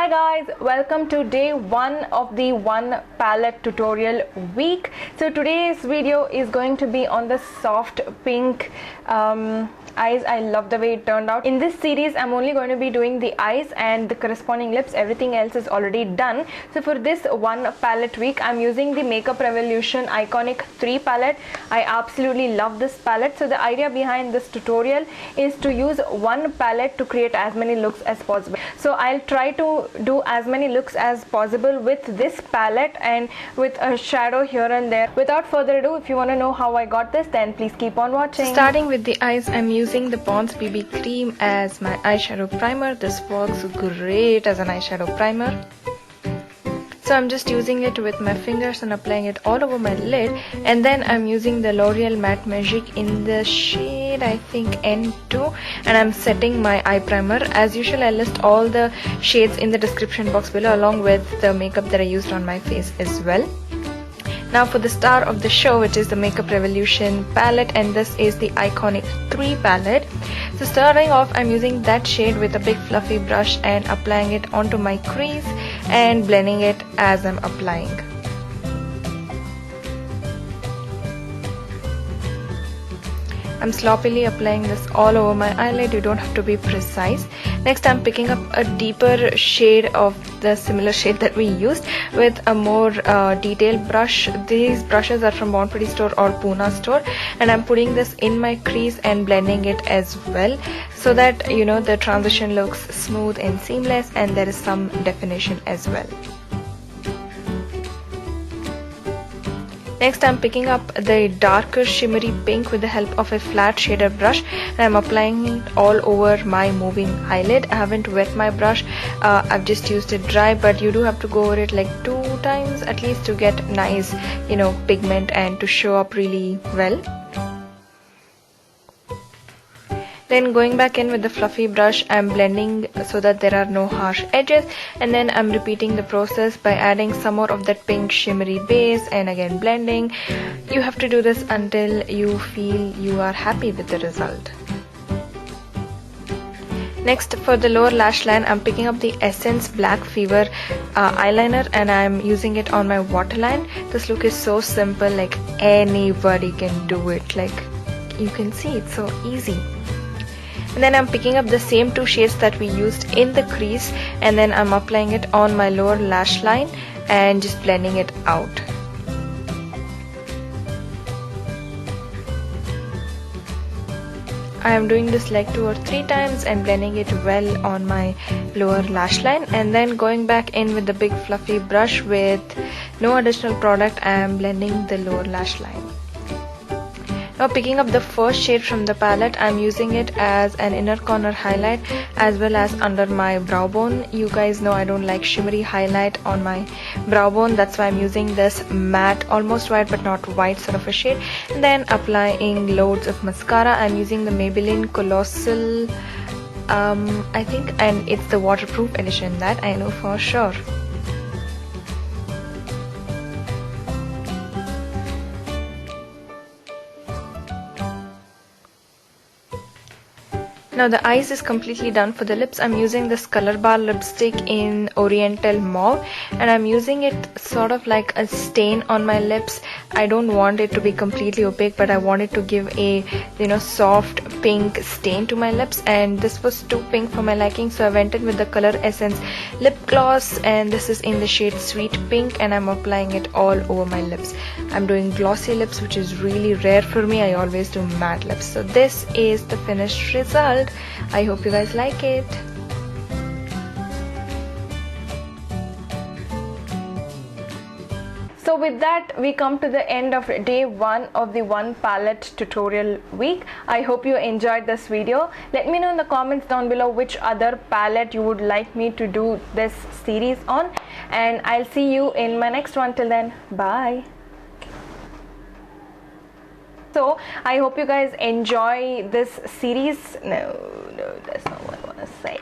Hi guys, welcome to day 1 of the one palette tutorial week. So today's video is going to be on the soft pink eyes. I love the way it turned out. In this series I'm only going to be doing the eyes and the corresponding lips. Everything else is already done. So for this one palette week I'm using the Makeup Revolution Iconic 3 palette. I absolutely love this palette. So the idea behind this tutorial is to use one palette to create as many looks as possible. So I'll try to do as many looks as possible with this palette and with a shadow here and there. Without further ado, if you want to know how I got this, then please keep on watching. Starting with the eyes, I'm using the Pond's BB Cream as my eyeshadow primer. This works great as an eyeshadow primer. So I'm just using it with my fingers and applying it all over my lid, and then I'm using the L'Oreal Matte Magic in the shade I think N2, and I'm setting my eye primer. As usual, I list all the shades in the description box below along with the makeup that I used on my face as well. Now for the star of the show, which is the Makeup Revolution palette, and this is the Iconic 3 palette. So starting off, I'm using that shade with a big fluffy brush and applying it onto my crease and blending it as I'm applying. I'm sloppily applying this all over my eyelid. You don't have to be precise. Next, I'm picking up a deeper shade of the similar shade that we used with a more detailed brush. These brushes are from Born Pretty store or Pune store, and I'm putting this in my crease and blending it as well, so that you know the transition looks smooth and seamless and there is some definition as well. Next, I'm picking up the darker shimmery pink with the help of a flat shader brush, and I'm applying it all over my moving eyelid. I haven't wet my brush, I've just used it dry, but you do have to go over it like 2 times at least to get nice, you know, pigment and to show up really well. Then going back in with the fluffy brush, I'm blending so that there are no harsh edges, and then I'm repeating the process by adding some more of that pink shimmery base and again blending. You have to do this until you feel you are happy with the result. Next, for the lower lash line, I'm picking up the Essence Black Fever eyeliner and I'm using it on my waterline. This look is so simple, like anybody can do it. Like you can see, it's so easy. And then I'm picking up the same 2 shades that we used in the crease, and then I'm applying it on my lower lash line and just blending it out. I am doing this like 2 or 3 times and blending it well on my lower lash line, and then going back in with the big fluffy brush with no additional product. I am blending the lower lash line. Now picking up the first shade from the palette, I'm using it as an inner corner highlight as well as under my brow bone. You guys know I don't like shimmery highlight on my brow bone, that's why I'm using this matte, almost white but not white sort of a shade. And then applying loads of mascara. I'm using the Maybelline Colossal I think, and it's the waterproof edition, that I know for sure. Now the eyes is completely done. For the lips, I'm using this Colorbar Lipstick in Oriental Mauve, and I'm using it sort of like a stain on my lips. I don't want it to be completely opaque, but I want it to give a, you know, soft pink stain to my lips, and this was too pink for my liking, so I went in with the Coloressence lip gloss, and this is in the shade Sweet Pink, and I'm applying it all over my lips. I'm doing glossy lips, which is really rare for me. I always do matte lips. So this is the finished result. I hope you guys like it. So with that, we come to the end of day 1 of the one palette tutorial week. I hope you enjoyed this video. Let me know in the comments down below which other palette you would like me to do this series on, and I'll see you in my next one. Till then, bye. So I hope you guys enjoy this series. No, that's not what I want to say.